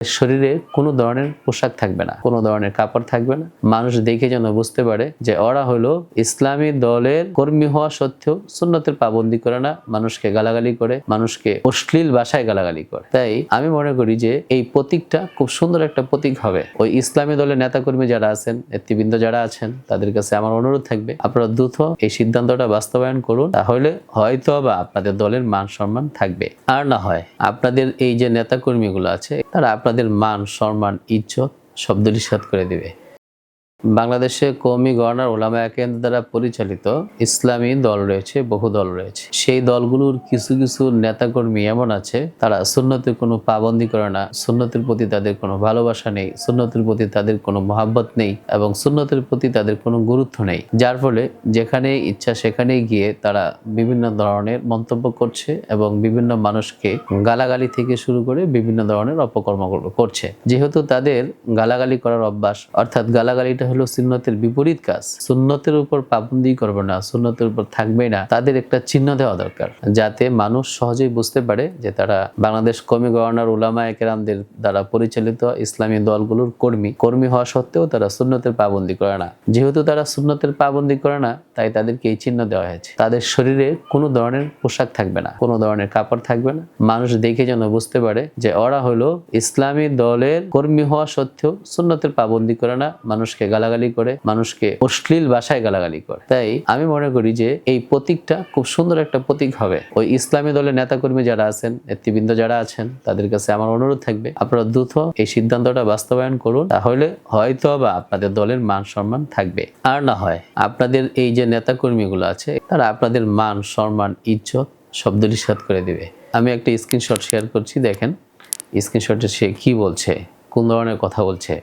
শরীরে কোনো ধরনের পোশাক থাকবে না, কোনো ধরনের কাপড় থাকবে না। মানুষ দেখে যেন বুঝতে পারে যে ওরা হলো ইসলামী দলের কর্মী হওয়া সত্ত্বেও সুন্নতের পাবন্দি করে না, মানুষকে গালাগালি করে, মানুষকে অশ্লীল ভাষায় গালাগালি করে। তাই আমি মনে করি যে এই প্রতীকটা খুব সুন্দর একটা প্রতীক হবে। ওই ইসলামী দলের নেতাকর্মী যারা আছেন, নেতৃবৃন্দ যারা আছেন, তাদের কাছে আমার অনুরোধ থাকবে আপনারা দ্রুত এই সিদ্ধান্তটা বাস্তবায়ন করুন, তাহলে হয়তো বা আপনাদের দলের মান সম্মান থাকবে। আর না হয় আপনাদের এই যে নেতাকর্মীগুলো আছে তারা আপনাদের মান সম্মান ইজ্জত সব ধূলিসাৎ করে দিবে। বাংলাদেশে কওমি গভর্নর উলামায়ে কেরাম দ্বারা পরিচালিত ইসলামী দল রয়েছে, বহু দল রয়েছে। সেই দলগুলোর কিছু কিছু নেতাকর্মী এমন আছে তারা সুন্নতের কোনো পাবন্দি করে না, সুন্নতের প্রতি তাদের কোনো ভালোবাসা নেই, সুন্নতের প্রতি তাদের কোনো মহাব্বত নেই এবং সুন্নতের প্রতি তাদের কোনো গুরুত্ব নেই। যার ফলে যেখানে ইচ্ছা সেখানে গিয়ে তারা বিভিন্ন ধরনের মন্তব্য করছে এবং বিভিন্ন মানুষকে গালাগালি থেকে শুরু করে বিভিন্ন ধরনের অপকর্ম করছে। যেহেতু তাদের গালাগালি করার অভ্যাস, অর্থাৎ গালাগালিটা হলো সুন্নতের বিপরীত কাজ, সুন্নতের উপর পাবন্দি করবে না, সুন্নতের উপর থাকবে না, তাদের একটা চিহ্ন দেওয়া দরকার যাতে মানুষ সহজেই বুঝতে পারে যে তারা বাংলাদেশ কওমি গভর্নর উলামায়ে কেরামদের দ্বারা পরিচালিত ইসলামী দলগুলোর কর্মী হওয়া সত্ত্বেও তারা সুন্নতের পাবন্দি করে না। যেহেতু তারা সুন্নতের পাবন্দি করে না, তাই তাদেরকে এই চিহ্ন দেওয়া হয়েছে। তাদের শরীরে কোনো ধরনের পোশাক থাকবে না, কোনো ধরনের কাপড় থাকবে না। মানুষ দেখে যেন বুঝতে পারে যে ওরা হলো ইসলামী দলের কর্মী হওয়া সত্ত্বেও সুন্নতের পাবন্দি করে না, মানুষকে গালাগালি করে, মানুষকে অশ্লীল ভাষায় গালাগালি করে। তাই আমি মনে করি যে এই প্রতীকটা খুব সুন্দর একটা প্রতীক হবে। ওই ইসলামী দলের নেতাকর্মী যারা আছেন, নেতৃবৃন্দ যারা আছেন, তাদের কাছে আমার অনুরোধ থাকবে আপনারা দ্রুত এই সিদ্ধান্তটা বাস্তবায়ন করুন, তাহলে হয়তো বা আপনাদের দলের মান সম্মান থাকবে। আর না হয় আপনাদের এই যে নেতাকর্মীগুলো আছে তারা আপনাদের মান সম্মান ইজ্জত সব ধূলিসাৎ করে দিবে। আমি একটা স্ক্রিনশট শেয়ার করছি, দেখেন স্ক্রিনশটে সে কি বলছে, কোন ধরনের কথা বলছে।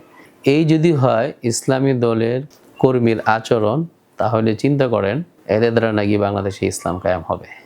এই যদি হয় ইসলামী দলের কর্মীর আচরণ, তাহলে চিন্তা করেন এদের দ্বারা নাকি বাংলাদেশে ইসলাম কায়েম হবে।